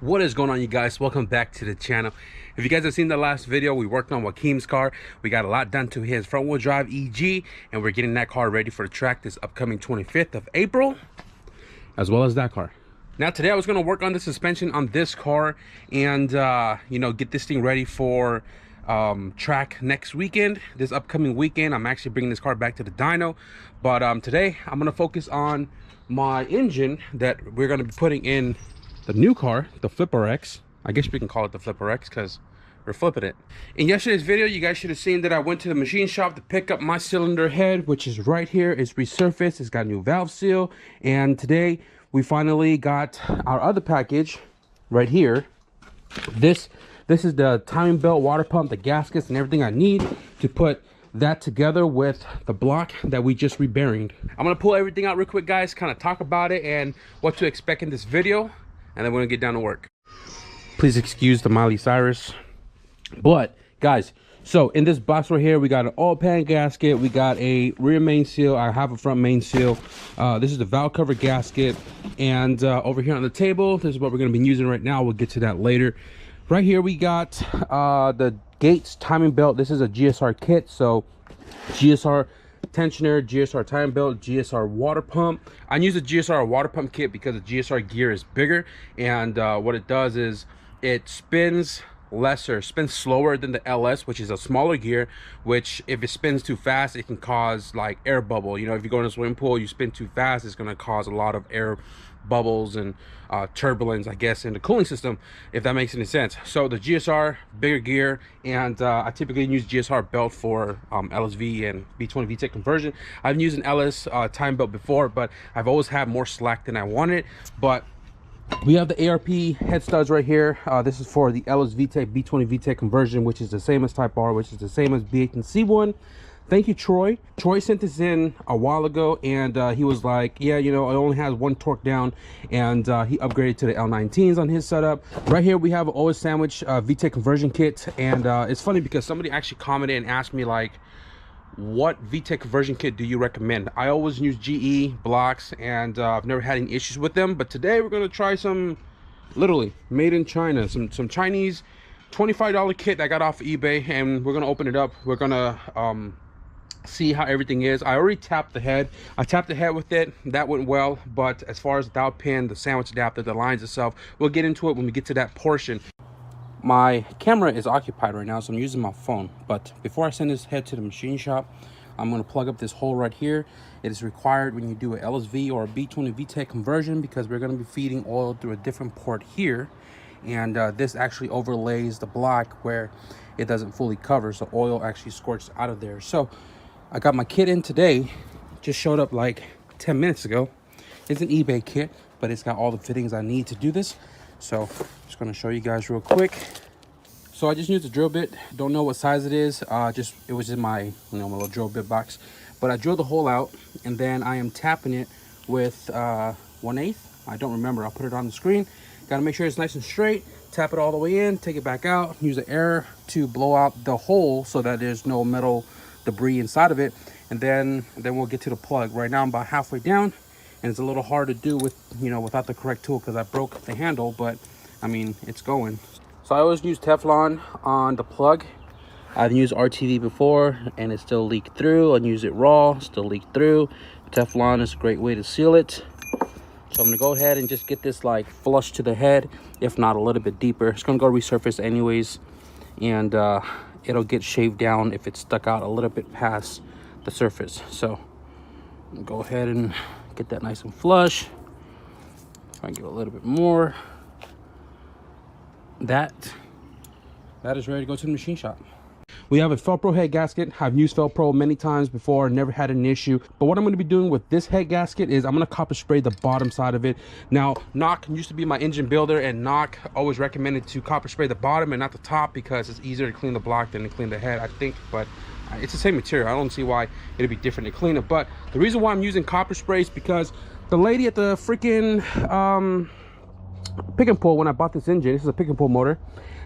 What is going on, you guys? Welcome back to the channel. If you guys have seen the last video, we worked on Joaquim's car. We got a lot done to his front wheel drive EG, and we're getting that car ready for the track this upcoming 25th of April, as well as that car. Now today I was going to work on the suspension on this car and get this thing ready for track next weekend. This upcoming weekend I'm actually bringing this car back to the dyno, but today I'm going to focus on my engine that we're going to be putting in the new car, the Flipper X. I guess we can call it the Flipper X because we're flipping it. In yesterday's video, you guys should have seen that I went to the machine shop to pick up my cylinder head, which is right here. It's resurfaced. It's got a new valve seal. And today we finally got our other package right here. This is the timing belt, water pump, the gaskets, and everything I need to put that together with the block that we just rebearinged. I'm gonna pull everything out real quick, guys, kind of talk about it and what to expect in this video, and then we're gonna get down to work. Please excuse the Miley Cyrus. But guys, so in this box right here, we got an oil pan gasket, we got a rear main seal, I have a front main seal, this is the valve cover gasket, and over here on the table, this is what we're going to be using right now. We'll get to that later. Right here we got the Gates timing belt. This is a GSR kit, so GSR tensioner, GSR timing belt, GSR water pump. I use a GSR water pump kit because the GSR gear is bigger, and what it does is it spins slower than the LS, which is a smaller gear, which if it spins too fast, it can cause like air bubble. You know, if you go in a swimming pool, you spin too fast, it's going to cause a lot of air bubbles and turbulence, I guess, in the cooling system, if that makes any sense. So the GSR, bigger gear, and I typically use GSR belt for LSV and B20 Vtec conversion. I've used an LS time belt before, but I've always had more slack than I wanted. But we have the ARP head studs right here. This is for the Lsvtec B20 Vtec conversion, which is the same as Type R, which is the same as B18C one. Thank you, Troy. Troy sent this in a while ago, and he was like, yeah, you know, it only has one torque down, and he upgraded to the L19s on his setup. Right here we have an always sandwich Vtec conversion kit, and it's funny because somebody actually commented and asked me, like, what Vtec conversion kit do you recommend? I always use GE blocks, and I've never had any issues with them. But today we're going to try some literally made in China, some Chinese $25 kit that I got off of eBay, and we're going to open it up. We're going to see how everything is. I already tapped the head. I tapped the head with it. That went well. But as far as the dowel pin, the sandwich adapter, the lines itself, we'll get into it when we get to that portion. My camera is occupied right now, so I'm using my phone. But before I send this head to the machine shop, I'm going to plug up this hole right here. It is required when you do a LSV or a B20 Vtec conversion, because we're going to be feeding oil through a different port here, and this actually overlays the block where it doesn't fully cover, so oil actually squirts out of there. So I got my kit in today, just showed up like 10 minutes ago. It's an eBay kit, but it's got all the fittings I need to do this. So I'm just going to show you guys real quick. So I just used a drill bit. Don't know what size it is. It was in my my little drill bit box. But I drilled the hole out, and then I am tapping it with 1/8. I don't remember. I'll put it on the screen. Got to make sure it's nice and straight. Tap it all the way in. Take it back out. Use the air to blow out the hole so that there's no metal debris inside of it. And then we'll get to the plug. Right now I'm about halfway down, and it's a little hard to do with without the correct tool because I broke the handle, but I mean, it's going. So I always use Teflon on the plug. I've used RTV before and it still leaked through. I use it raw, still leaked through. Teflon is a great way to seal it. So I'm gonna go ahead and just get this like flush to the head, if not a little bit deeper. It's gonna go resurface anyways, and it'll get shaved down if it's stuck out a little bit past the surface. So I'm gonna go ahead and get that nice and flush. Try and give it a little bit more. That is ready to go to the machine shop. We have a Felpro head gasket. I've used Felpro many times before, never had an issue. But what I'm going to be doing with this head gasket is I'm going to copper spray the bottom side of it. Now, Knock used to be my engine builder, and Knock always recommended to copper spray the bottom and not the top because it's easier to clean the block than to clean the head, I think. But it's the same material. I don't see why it'd be different to clean it. But the reason why I'm using copper spray is because the lady at the freaking pick and pull, when I bought this engine, this is a pick and pull motor,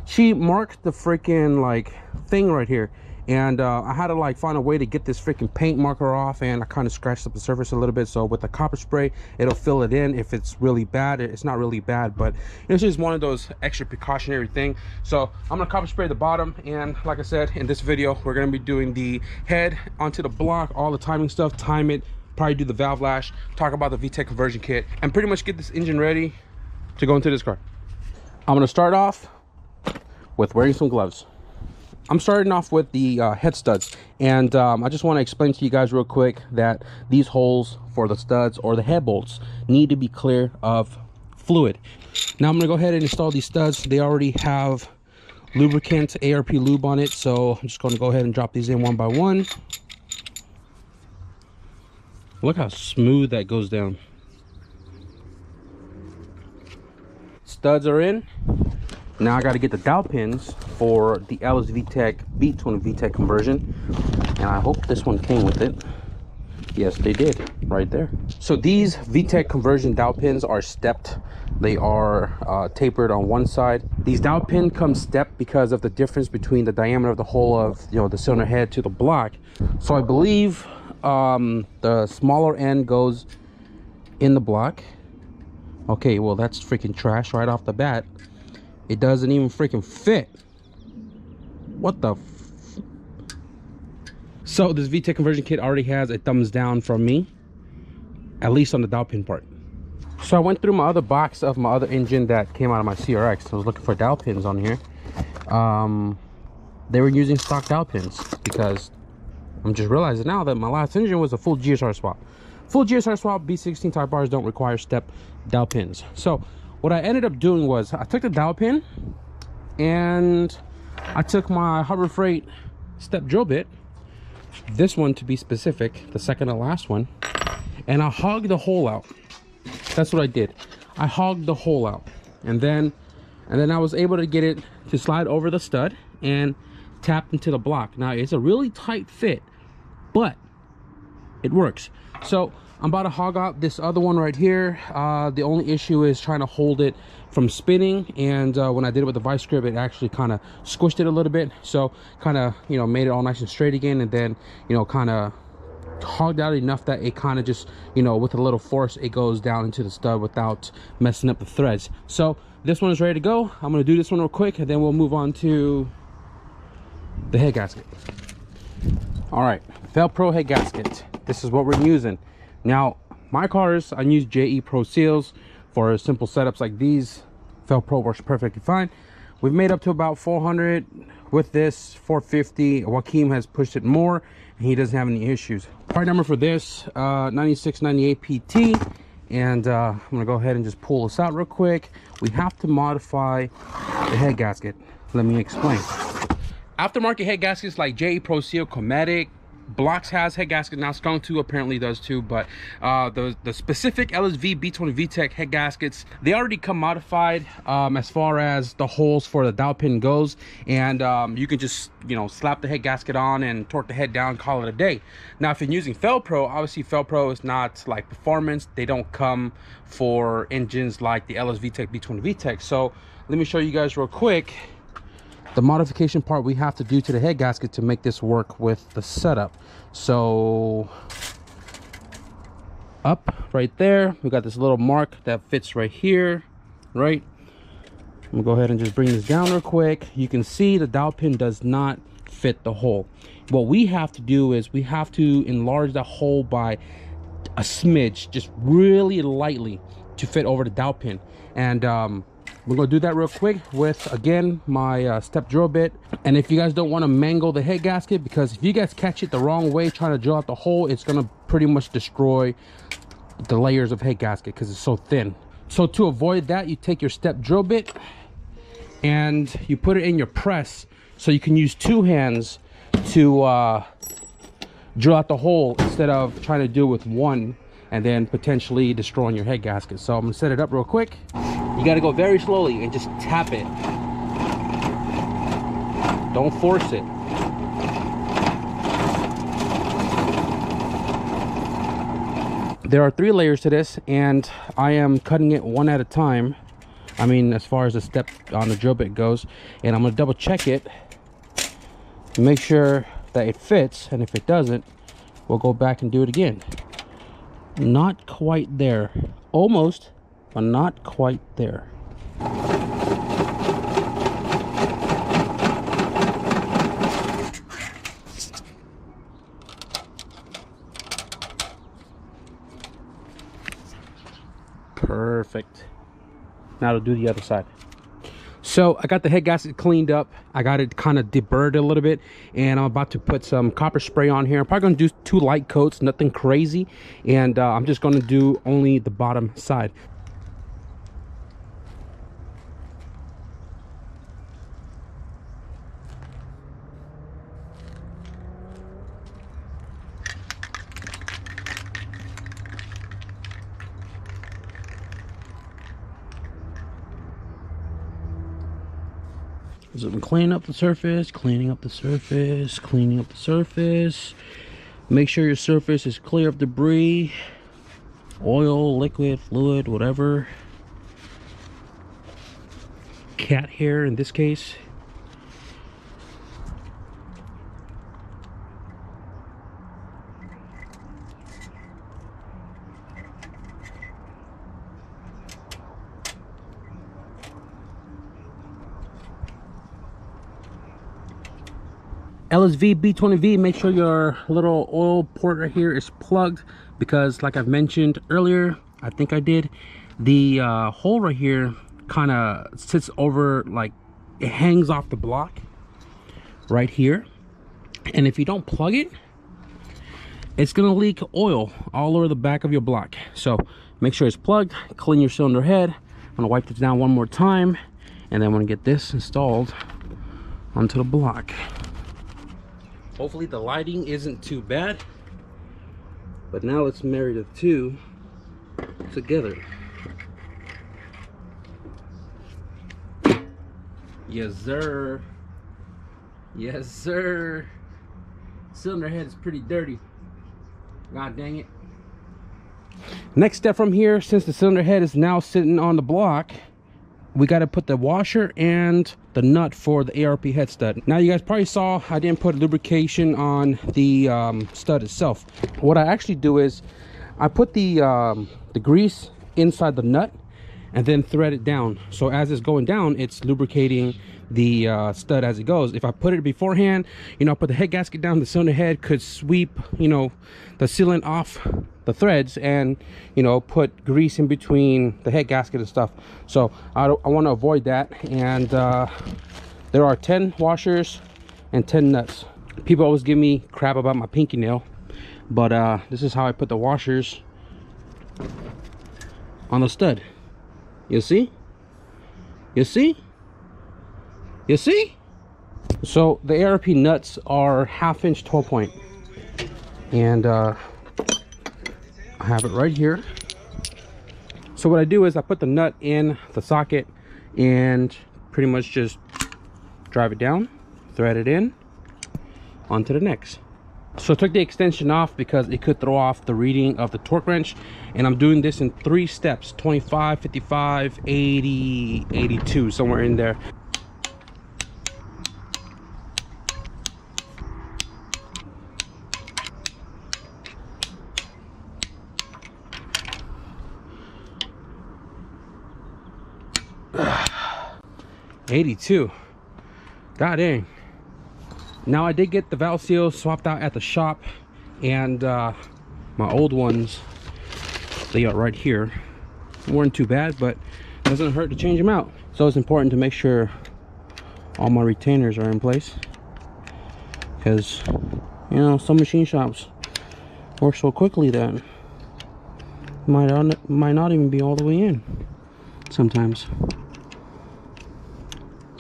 she marked the freaking like thing right here, and I had to like find a way to get this freaking paint marker off, and I kind of scratched up the surface a little bit. So with the copper spray, it'll fill it in. If it's really bad, it's not really bad, but it's just one of those extra precautionary thing. So I'm gonna copper spray the bottom, and like I said, in this video we're gonna be doing the head onto the block, all the timing stuff, time it, probably do the valve lash, talk about the Vtec conversion kit, and pretty much get this engine ready to go into this car. I'm gonna start off with wearing some gloves. I'm starting off with the head studs, and I just want to explain to you guys real quick that these holes for the studs or the head bolts need to be clear of fluid. Now I'm gonna go ahead and install these studs. They already have lubricant, ARP lube on it, so I'm just going to go ahead and drop these in one by one. Look how smooth that goes down. Studs are in. Now I got to get the dowel pins for the Lsvtec B20 Vtec conversion, and I hope this one came with it. Yes, they did, right there. So these Vtec conversion dowel pins are stepped. They are tapered on one side. These dowel pin come stepped because of the difference between the diameter of the hole of, you know, the cylinder head to the block. So I believe the smaller end goes in the block. Okay, well that's freaking trash right off the bat. It doesn't even freaking fit. What the So this Vtec conversion kit already has a thumbs down from me, at least on the dowel pin part. So I went through my other box of my other engine that came out of my CRX. I was looking for dowel pins on here. They were using stock dowel pins, because I'm just realizing now that my last engine was a full GSR swap. Full GSR swap B16 type R's don't require step dowel pins. So what I ended up doing was I took the dowel pin and I took my Harbor Freight step drill bit, this one to be specific, the second to last one, and I hogged the hole out. That's what I did. I hogged the hole out, and then I was able to get it to slide over the stud and tap into the block. Now it's a really tight fit, but it works. So I'm about to hog out this other one right here. The only issue is trying to hold it from spinning, and when I did it with the vice grip, it actually kind of squished it a little bit. So kind of, you know, made it all nice and straight again, and then, you know, kind of hogged out enough that it kind of just, you know, with a little force, it goes down into the stud without messing up the threads. So this one is ready to go. I'm going to do this one real quick, and then we'll move on to the head gasket. All right, Velcro head gasket. This is what we're using. Now, my cars, I use JE Pro Seals for simple setups like these. Velcro works perfectly fine. We've made up to about 400 with this, 450. Joaquin has pushed it more, and he doesn't have any issues. Part number for this, 9698 PT. And I'm gonna go ahead and just pull this out real quick. We have to modify the head gasket. Let me explain. Aftermarket head gaskets like JE Pro Seal, Chromatic, Blocks has head gasket. Now Skunk 2 apparently does too, but the specific LSV B20 Vtec head gaskets, they already come modified as far as the holes for the dowel pin goes, and you can just, you know, slap the head gasket on and torque the head down, call it a day. Now if you're using Velcro, obviously Velcro is not like performance. They don't come for engines like the Lsvtec B20 Vtec. So let me show you guys real quick the modification part we have to do to the head gasket to make this work with the setup. So up right there, we got this little mark that fits right here, right? I'm gonna go ahead and just bring this down real quick. You can see the dowel pin does not fit the hole. What we have to do is we have to enlarge the hole by a smidge, just really lightly, to fit over the dowel pin. And we're gonna do that real quick with, again, my step drill bit. And if you guys don't want to mangle the head gasket, because if you guys catch it the wrong way trying to drill out the hole, it's gonna pretty much destroy the layers of head gasket because it's so thin. So to avoid that, you take your step drill bit and you put it in your press, so you can use two hands to drill out the hole instead of trying to do it with one and then potentially destroying your head gasket. So I'm gonna set it up real quick. You gotta go very slowly and just tap it. Don't force it. There are 3 layers to this, and I am cutting it one at a time. I mean, as far as the step on the drill bit goes, and I'm gonna double check it, make sure that it fits, and if it doesn't, we'll go back and do it again. Not quite there. Almost, but not quite there. Perfect. Now to do the other side. So I got the head gasket cleaned up. I got it kind of deburred a little bit, and I'm about to put some copper spray on here. I'm probably going to do 2 light coats, nothing crazy, and I'm just going to do only the bottom side. So I'm cleaning up the surface, cleaning up the surface, cleaning up the surface. Make sure your surface is clear of debris, oil, liquid, fluid, whatever. Cat hair in this case. LSV B20V, make sure your little oil port right here is plugged, because like I've mentioned earlier, I think I did, the hole right here kind of sits over, like it hangs off the block right here, and if you don't plug it, it's gonna leak oil all over the back of your block. So make sure it's plugged. Clean your cylinder head. I'm gonna wipe this down one more time, and then I'm gonna get this installed onto the block. Hopefully the lighting isn't too bad, but now let's marry the two together. Yes sir, yes sir. Cylinder head is pretty dirty, god dang it. Next step from here, since the cylinder head is now sitting on the block, we got to put the washer and the nut for the ARP head stud. Now you guys probably saw I didn't put lubrication on the stud itself. What I actually do is I put the grease inside the nut and then thread it down. So as it's going down, it's lubricating the stud as it goes. If I put it beforehand, you know, put the head gasket down, the cylinder head could sweep, you know, the sealant off the threads and, you know, put grease in between the head gasket and stuff. So I want to avoid that. And there are 10 washers and 10 nuts. People always give me crap about my pinky nail, but this is how I put the washers on the stud. You see? You see? You see? So the ARP nuts are 1/2 inch 12 point, and I have it right here. So what I do is I put the nut in the socket and pretty much just drive it down, thread it in onto the next. So I took the extension off because it could throw off the reading of the torque wrench, and I'm doing this in 3 steps: 25, 55, 80, 82, somewhere in there. $82. God dang. Now I did get the valve seals swapped out at the shop, and my old ones, they are right here. Weren't too bad, but it doesn't hurt to change them out. So it's important to make sure all my retainers are in place, because you know, some machine shops work so quickly that might not even be all the way in sometimes.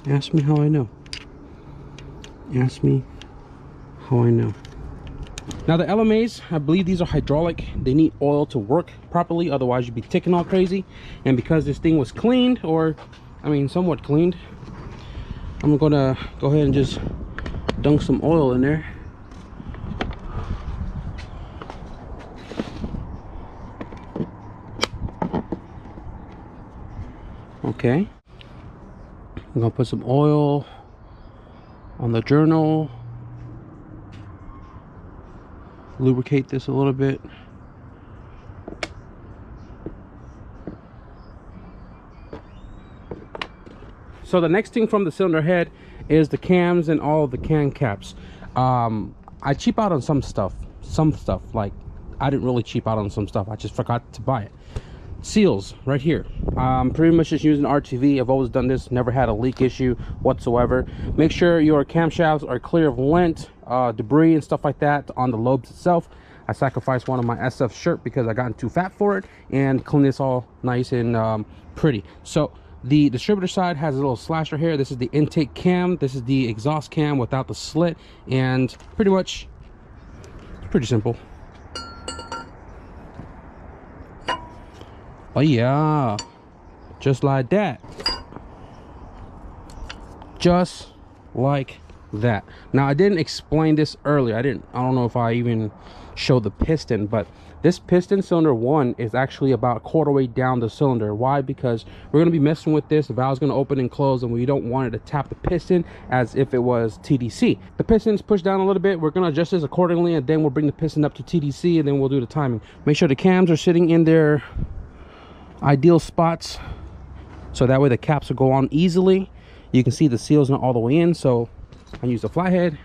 Ask me how I know. Ask me how I know. Now the LMAs, I believe these are hydraulic. They need oil to work properly, otherwise you'd be ticking all crazy. And because this thing was cleaned, or I mean somewhat cleaned, I'm gonna go ahead and just dunk some oil in there. Okay, I'm gonna put some oil on the journal, lubricate this a little bit. So the next thing from the cylinder head is the cams and all of the cam caps. I cheap out on some stuff. Like I didn't really cheap out on some stuff. I just forgot to buy it. Seals right here. Pretty much just using RTV. I've always done this, never had a leak issue whatsoever. Make sure your camshafts are clear of lint, debris and stuff like that on the lobes itself. I sacrificed one of my SF shirt because I gotten too fat for it, and clean this all nice and pretty. So the distributor side has a little slasher here. This is the intake cam, this is the exhaust cam without the slit, and pretty much pretty simple. Oh yeah, just like that, just like that. Now I didn't explain this earlier. I don't know if I even showed the piston, but this piston, cylinder 1, is actually about a quarter way down the cylinder. Why? Because we're going to be messing with this. The valve's going to open and close, and we don't want it to tap the piston as if it was TDC. The piston's pushed down a little bit. We're going to adjust this accordingly, and then we'll bring the piston up to TDC, and then we'll do the timing. Make sure the cams are sitting in their ideal spots, so that way the caps will go on easily. You can see the seal's not all the way in, so I use the flathead.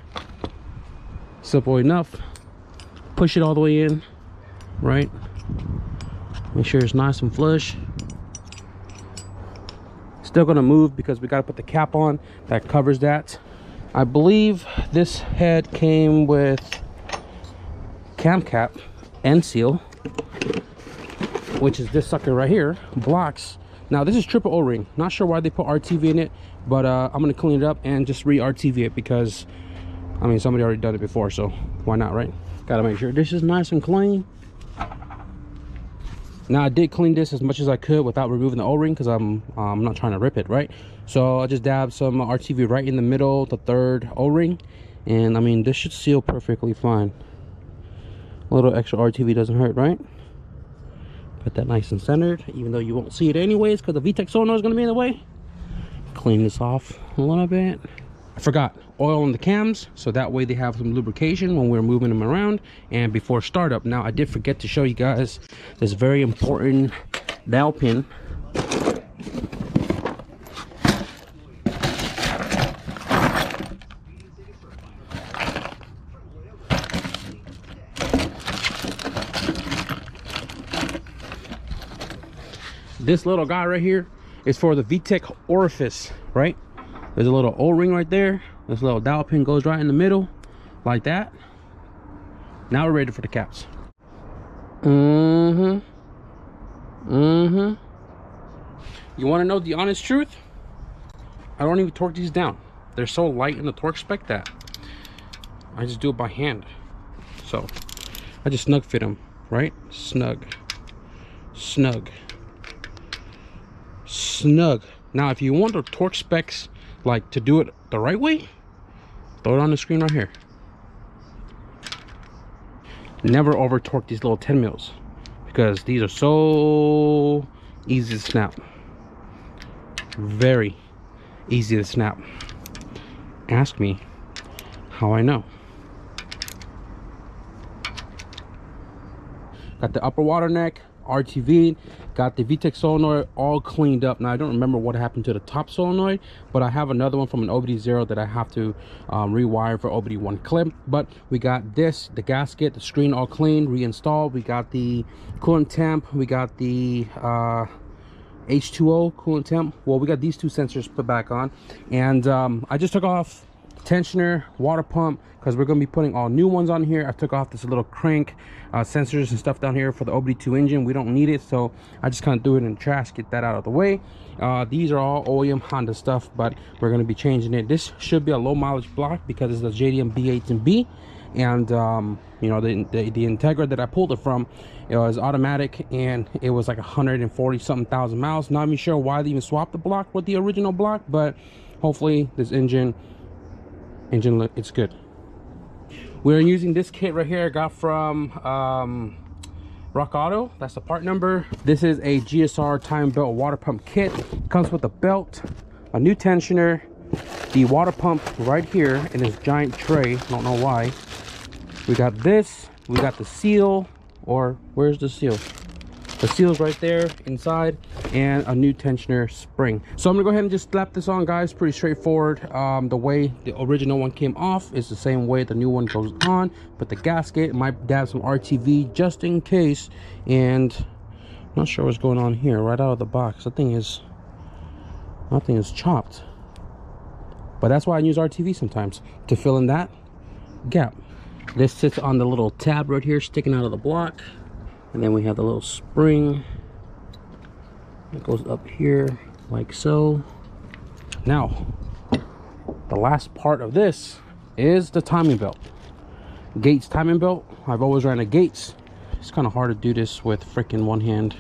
Simple enough. Push it all the way in, right? Make sure it's nice and flush. Still gonna move because we gotta put the cap on that covers that. I believe this head came with cam cap and seal, which is this sucker right here, blocks. Now this is triple O-ring. Not sure why they put RTV in it, but I'm gonna clean it up and just re-RTV it because, I mean, somebody already done it before, so why not, right? Gotta make sure this is nice and clean. Now I did clean this as much as I could without removing the O-ring because I'm not trying to rip it, right? So I just dabbed some RTV right in the middle, the third O-ring, and I mean, this should seal perfectly fine. A little extra RTV doesn't hurt, right? Put that nice and centered, even though you won't see it anyways because the Vtec sonar is going to be in the way. Clean this off a little bit. I forgot oil on the cams, so that way they have some lubrication when we're moving them around and before startup. Now I did forget to show you guys this very important dowel pin. This little guy right here is for the Vtec orifice, right? There's a little O-ring right there. This little dowel pin goes right in the middle, like that. Now we're ready for the caps. You want to know the honest truth? I don't even torque these down. They're so light in the torque spec that I just do it by hand. So I just snug fit them, right? Snug, snug, snug. Now if you want the torque specs like to do it the right way, throw it on the screen right here. Never over torque these little 10 mils because these are so easy to snap. Very easy to snap. Ask me how I know. Got the upper water neck RTV, got the Vtec solenoid all cleaned up. Now I don't remember what happened to the top solenoid, but I have another one from an OBD0 that I have to rewire for OBD1 clip. But we got this, the gasket, the screen all clean, reinstalled. We got the coolant temp, we got the H2O coolant temp. Well, we got these two sensors put back on, and I just took off tensioner, water pump, because we're going to be putting all new ones on here. I took off this little crank sensors and stuff down here for the OBD2 engine. We don't need it, so I just kind of threw it in the trash, get that out of the way. These are all OEM Honda stuff, but we're going to be changing it. This should be a low mileage block because it's the JDM B18B, and you know, the Integra that I pulled it from, it was automatic and it was like 140 something thousand miles. Not even sure why they even swapped the block with the original block, but hopefully this engine it's good. We're using this kit right here I got from Rock Auto. That's the part number. This is a GSR time belt water pump kit. It comes with a belt, a new tensioner, the water pump right here in this giant tray. Don't know why. We got this, we got the seal, or where's the seal? The seal's right there inside, and a new tensioner spring. So I'm gonna go ahead and just slap this on, guys. Pretty straightforward. The way the original one came off is the same way the new one goes on. But the gasket might dab some RTV just in case. And I'm not sure what's going on here right out of the box. Nothing is chopped. But that's why I use RTV sometimes, to fill in that gap. This sits on the little tab right here sticking out of the block. And then we have the little spring that goes up here like so. Now, the last part of this is the timing belt. Gates timing belt. I've always ran a Gates. It's kind of hard to do this with freaking one hand,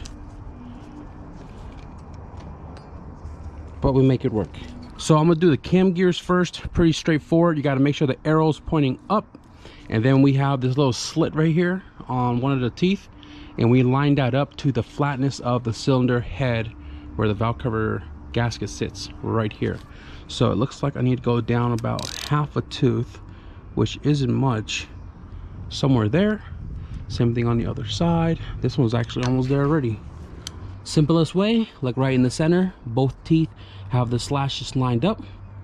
but we make it work. So I'm gonna do the cam gears first. Pretty straightforward. You got to make sure the arrow's pointing up, and then we have this little slit right here on one of the teeth, and we line that up to the flatness of the cylinder head where the valve cover gasket sits right here. So it looks like I need to go down about half a tooth, which isn't much, somewhere there. Same thing on the other side. This one's actually almost there already. Simplest way, like right in the center, both teeth have the slashes lined up.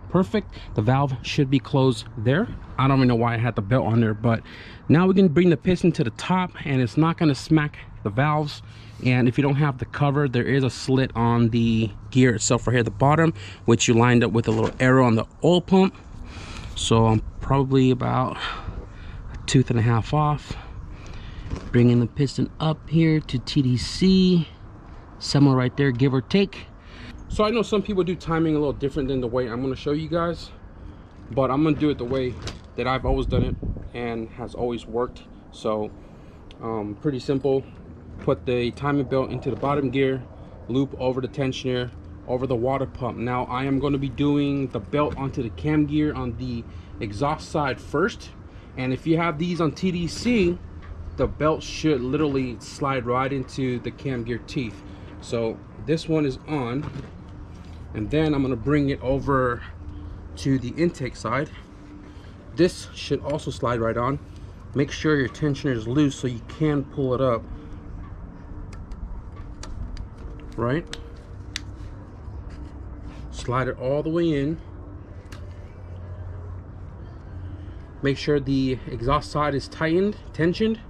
Perfect. The valve should be closed there. I don't even know why I had the belt on there, but now we can bring the piston to the top, and it's not going to smack the valves. And if you don't have the cover, there is a slit on the gear itself right here at the bottom, which you lined up with a little arrow on the oil pump. So I'm probably about a tooth and a half off. Bringing the piston up here to TDC, somewhere right there, give or take. So I know some people do timing a little different than the way I'm going to show you guys, but I'm going to do it the way that I've always done it and has always worked. So pretty simple. Put the timing belt into the bottom gear, loop over the tensioner, over the water pump. Now I am going to be doing the belt onto the cam gear on the exhaust side first, and if you have these on TDC, the belt should literally slide right into the cam gear teeth. So this one is on, and then I'm going to bring it over to the intake side. This should also slide right on. Make sure your tensioner is loose so you can pull it up, right? Slide it all the way in. Make sure the exhaust side is tensioned.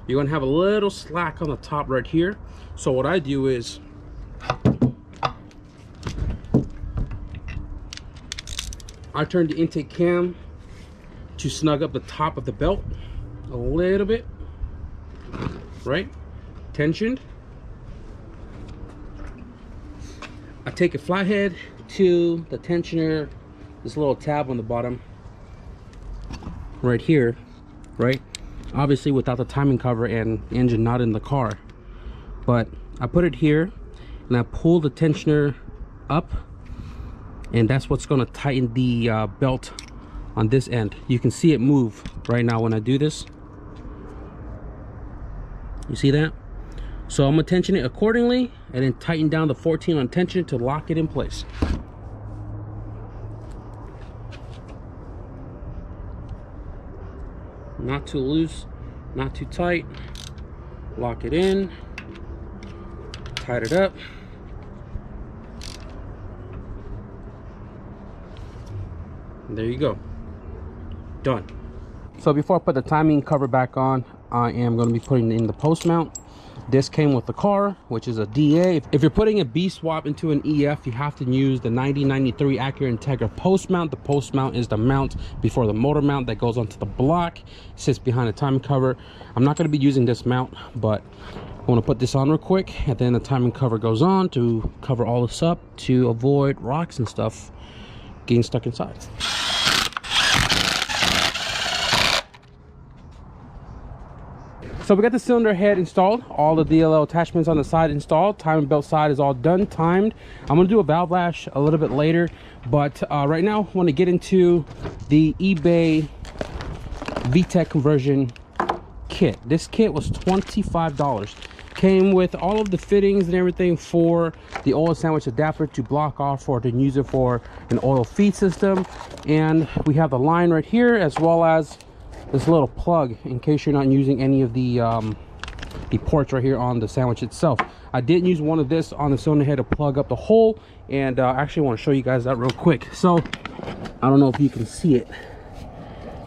You're going to have a little slack on the top right here. So what I do is I turn the intake cam to snug up the top of the belt a little bit, right? Tensioned. I take a flathead to the tensioner, this little tab on the bottom right here, right? Obviously without the timing cover and engine not in the car, but I put it here and I pull the tensioner up, and that's what's going to tighten the belt on this end. You can see it move right now when I do this. You see that? So I'm going to tension it accordingly and then tighten down the 14 on tension to lock it in place. Not too loose, not too tight. Lock it in, tight it up. And there you go. Done. So before I put the timing cover back on, I am going to be putting in the post mount. This came with the car, which is a DA. If you're putting a B swap into an EF, you have to use the 9093 Acura Integra post mount. The post mount is the mount before the motor mount that goes onto the block. It sits behind the timing cover. I'm not going to be using this mount, but I want to put this on real quick, and then the timing cover goes on to cover all this up to avoid rocks and stuff getting stuck inside. So we got the cylinder head installed, all the DLL attachments on the side installed, timing belt side is all done, timed. I'm going to do a valve lash a little bit later, but right now I want to get into the eBay Vtec conversion kit. This kit was $25. Came with all of the fittings and everything for the oil sandwich adapter to block off or to use it for an oil feed system. And we have the line right here, as well as this little plug in case you're not using any of the ports right here on the sandwich itself. I did use one of this on the cylinder head to plug up the hole, and I actually want to show you guys that real quick. So I don't know if you can see it.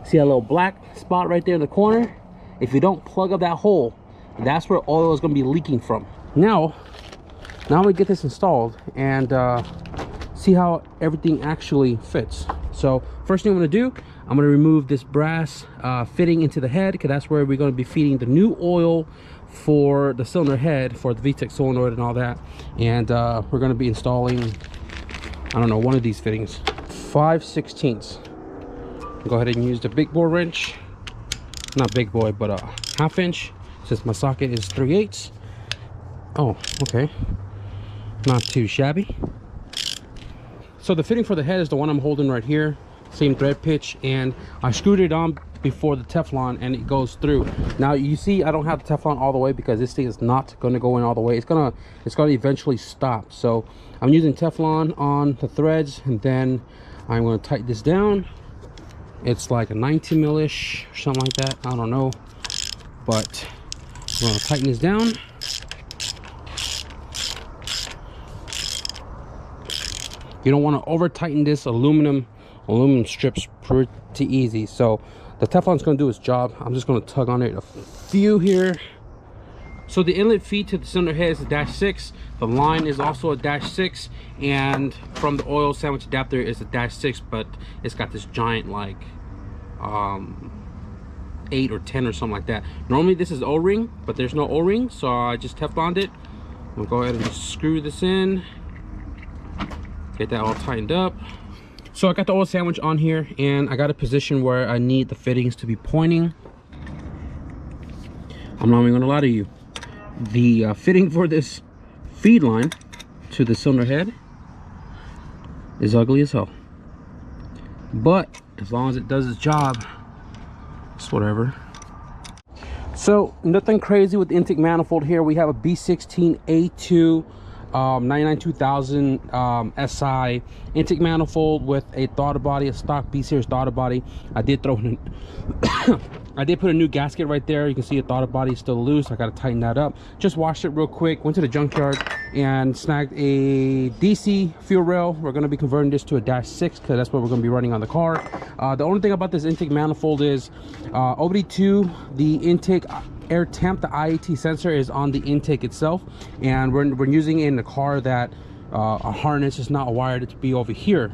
See a little black spot right there in the corner? If you don't plug up that hole, that's where oil is going to be leaking from. Now we get this installed and see how everything actually fits. So first thing I'm going to do, I'm going to remove this brass fitting into the head, because that's where we're going to be feeding the new oil for the cylinder head for the Vtec solenoid and all that. And we're going to be installing, I don't know, one of these fittings. 5/16. Go ahead and use the big bore wrench, not big boy, but a 1/2 inch, since my socket is 3/8. Oh, okay, not too shabby. So the fitting for the head is the one I'm holding right here, same thread pitch, and I screwed it on before the Teflon and it goes through. Now you see I don't have the Teflon all the way because this thing is not going to go in all the way. It's gonna eventually stop. So I'm using Teflon on the threads, and then I'm going to tighten this down. It's like a 19 mil-ish or something like that, I don't know, but I'm going to tighten this down. You don't want to over tighten this aluminum strips pretty easy. So the Teflon's going to do its job. I'm just going to tug on it a few here. So the inlet feed to the cylinder head is a -6. The line is also a -6, and from the oil sandwich adapter is a -6, but it's got this giant like 8 or 10 or something like that. Normally this is O-ring, but there's no O-ring, so I just Tefloned it. I'm gonna go ahead and just screw this in, get that all tightened up. So I got the oil sandwich on here, and I got a position where I need the fittings to be pointing. I'm not even gonna lie to you, the fitting for this feed line to the cylinder head is ugly as hell, but as long as it does its job, it's whatever. So nothing crazy with the intake manifold here. We have a B16 A2 99-2000 SI intake manifold with a throttle body, a stock B series throttle body. I did throw in I did put a new gasket right there. You can see the throttle body is still loose. I got to tighten that up. Just washed it real quick, went to the junkyard and snagged a DC fuel rail. We're going to be converting this to a -6 because that's what we're going to be running on the car. The only thing about this intake manifold is OBD2, the intake air temp, the IAT sensor is on the intake itself, and we're using it in the car that a harness is not wired to be over here.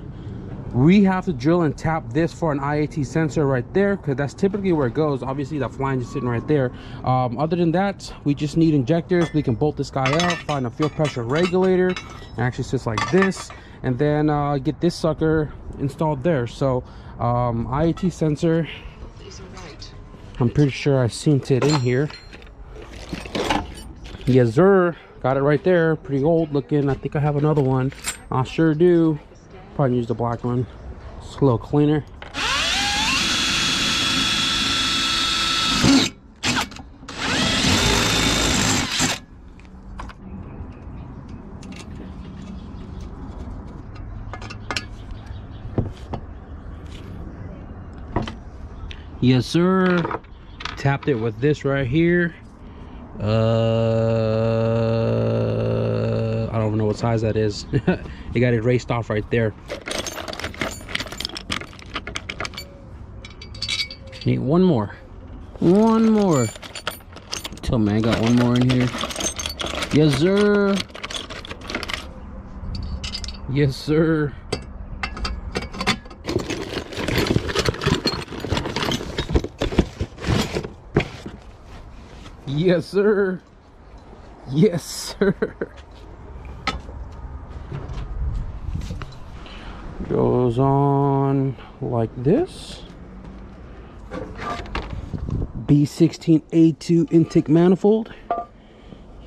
We have to drill and tap this for an IAT sensor right there, because that's typically where it goes. Obviously that flange is sitting right there. Other than that, we just need injectors. We can bolt this guy out, find a fuel pressure regulator, and actually sits like this, and then get this sucker installed there. So IAT sensor, I'm pretty sure I seen it in here. Yes sir, got it right there. Pretty old looking. I think I have another one. I sure do. Probably use the black one. It's a little cleaner. Yes sir, tapped it with this right here. I don't know what size that is. It got erased off right there. Need one more. Tell me I got one more in here. Yes sir. Yes sir. Yes sir. Yes sir. Goes on like this. B16 A2 intake manifold.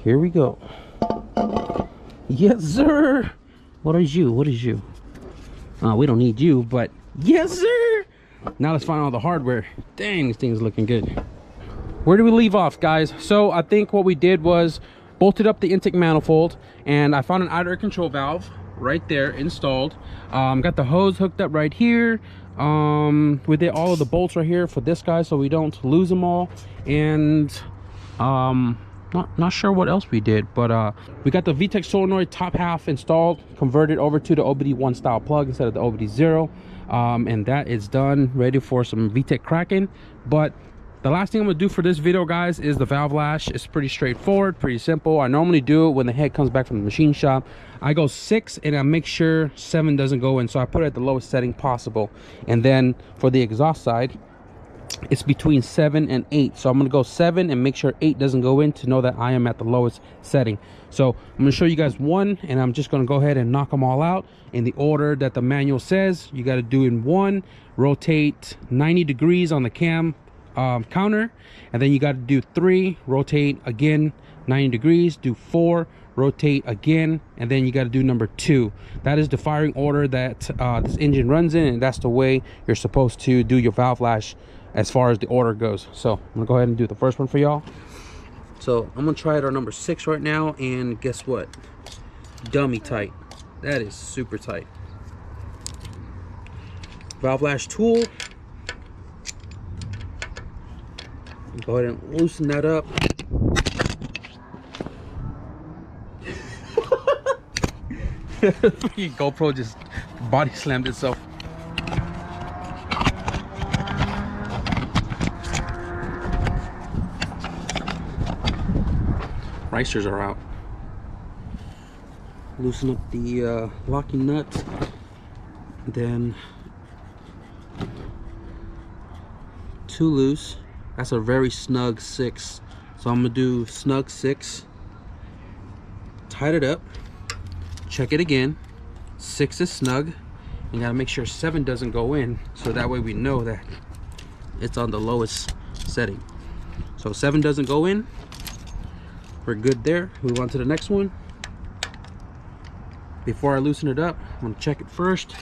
Here we go. Yes sir. What is you? We don't need you, but yes sir. Now let's find all the hardware. Dang, this thing is looking good. Where do we leave off, guys? So I think what we did was bolted up the intake manifold, and I found an outer control valve right there installed. Got the hose hooked up right here. We did all of the bolts right here for this guy so we don't lose them all. And not sure what else we did, but we got the Vtec solenoid top half installed, converted over to the OBD1 style plug instead of the OBD0. And that is done, ready for some Vtec cracking. But the last thing I'm gonna do for this video, guys, is the valve lash. It's pretty straightforward, pretty simple. I normally do it when the head comes back from the machine shop. I go 6 and I make sure 7 doesn't go in, so I put it at the lowest setting possible. And then for the exhaust side, it's between 7 and 8, so I'm gonna go 7 and make sure 8 doesn't go in to know that I am at the lowest setting. So I'm gonna show you guys one, and I'm just gonna go ahead and knock them all out in the order that the manual says. You got to do in 1, rotate 90 degrees on the cam counter, and then you got to do 3, rotate again 90 degrees, do 4, rotate again, and then you got to do number 2. That is the firing order that this engine runs in, and that's the way you're supposed to do your valve lash as far as the order goes. So I'm gonna go ahead and do the first one for y'all. So I'm gonna try it on number 6 right now, and guess what? Dummy tight. That is super tight. Valve lash tool. Go ahead and loosen that up. GoPro just body slammed itself. Ricers are out. Loosen up the locking nut. Then 2 loose. That's a very snug 6. So I'm gonna do snug 6. Tight it up. Check it again. 6 is snug. You gotta make sure 7 doesn't go in, so that way we know that it's on the lowest setting. So 7 doesn't go in. We're good there. Move on to the next one. Before I loosen it up, I'm gonna check it first.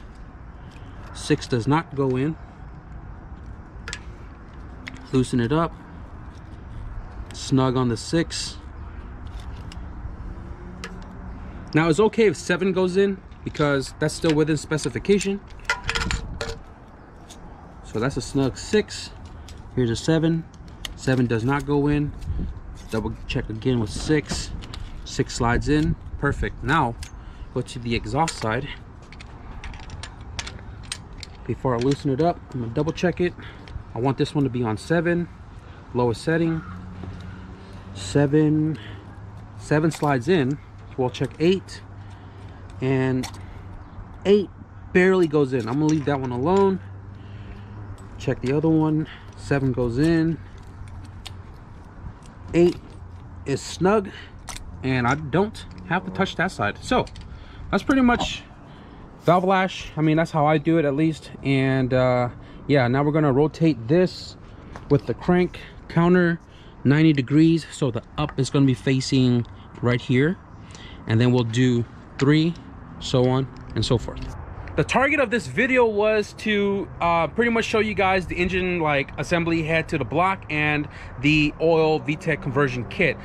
6 does not go in. Loosen it up. Snug on the 6. Now it's okay if 7 goes in because that's still within specification. So that's a snug 6. Here's a 7. 7 does not go in. Double check again with 6. 6 slides in. Perfect. Now go to the exhaust side. Before I loosen it up, I'm gonna double check it. I want this one to be on 7, lowest setting. 7 slides in. We'll check 8, and 8 barely goes in. I'm gonna leave that one alone. Check the other one. 7 goes in. 8 is snug, and I don't have to touch that side. So that's pretty much valve lash. I mean, that's how I do it at least. And yeah, now we're gonna rotate this with the crank counter 90 degrees, so the up is gonna be facing right here, and then we'll do 3, so on and so forth. The target of this video was to pretty much show you guys the engine like assembly head to the block and the oil Vtec conversion kit.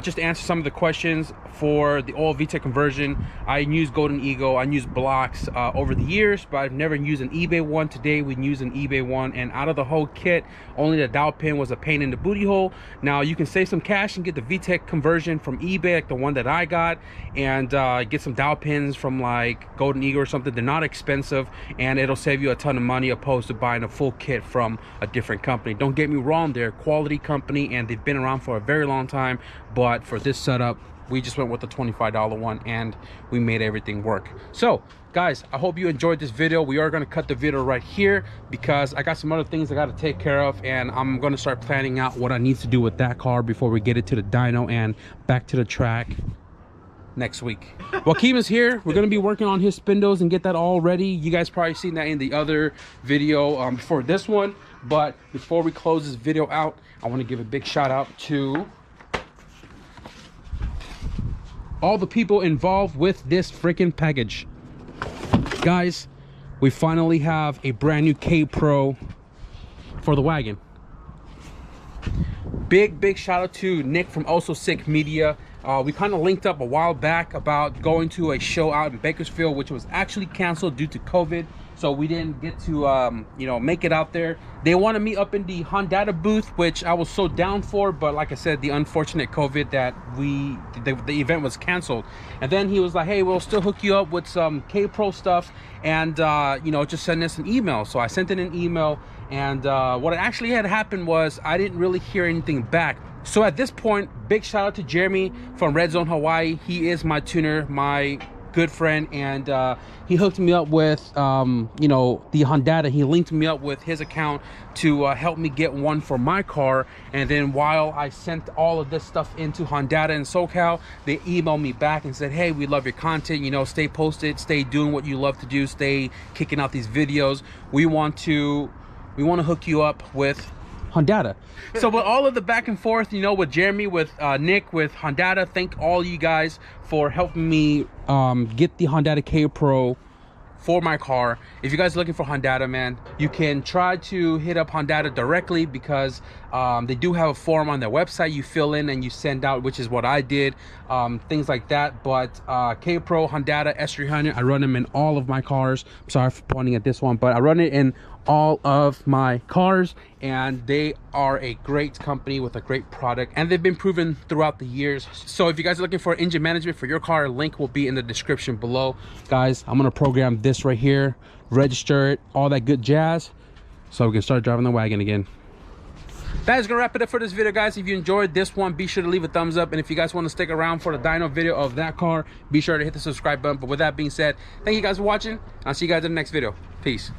Just to answer some of the questions for the oil Vtec conversion, I use Golden Eagle, I use blocks over the years, but I've never used an eBay one. Today we use an eBay one, and out of the whole kit, only the dowel pin was a pain in the booty hole. Now you can save some cash and get the Vtec conversion from eBay, like the one that I got, and get some dowel pins from like Golden Eagle or something. They're not expensive, and it'll save you a ton of money opposed to buying a full kit from a different company. Don't get me wrong, they're a quality company and they've been around for a very long time, but for this setup we just went with the $25 one and we made everything work. So guys, I hope you enjoyed this video. We are going to cut the video right here because I got some other things I got to take care of, and I'm going to start planning out what I need to do with that car before we get it to the dyno and back to the track next week. Joaquin is here. We're going to be working on his spindles and get that all ready. You guys probably seen that in the other video before this one. But before we close this video out, I want to give a big shout out to all the people involved with this freaking package. Guys, we finally have a brand new K Pro for the wagon. Big shout out to Nick from Also Sick Media. We kind of linked up a while back about going to a show out in Bakersfield, which was actually canceled due to COVID. So we didn't get to, you know, make it out there. They wanted me up in the Hondata booth, which I was so down for. But like I said, the unfortunate COVID that the event was canceled. And then he was like, hey, we'll still hook you up with some K-Pro stuff. And, you know, just send us an email. So I sent in an email. And what actually had happened was I didn't really hear anything back. So at this point, big shout out to Jeremy from Red Zone Hawaii. He is my tuner, my good friend, and he hooked me up with you know, the Hondata. He linked me up with his account to help me get one for my car. And then while I sent all of this stuff into Hondata and SoCal, they emailed me back and said, hey, we love your content, you know, stay posted, stay doing what you love to do, stay kicking out these videos. We want to hook you up with Hondata. So with all of the back and forth, you know, with Jeremy, with Nick, with Hondata, thank all you guys for helping me get the Hondata K-Pro for my car. If you guys are looking for Hondata, man, you can try to hit up Hondata directly, because they do have a form on their website you fill in and you send out, which is what I did, things like that. But K-Pro, Hondata, S300, I run them in all of my cars. I'm sorry for pointing at this one, but I run it in all of my cars, and they are a great company with a great product, and they've been proven throughout the years. So if you guys are looking for engine management for your car, link will be in the description below. Guys, I'm gonna program this right here, register it, all that good jazz, so we can start driving the wagon again. That is gonna wrap it up for this video, guys. If you enjoyed this one, be sure to leave a thumbs up, and if you guys want to stick around for the dyno video of that car, be sure to hit the subscribe button. But with that being said, thank you guys for watching. I'll see you guys in the next video. Peace.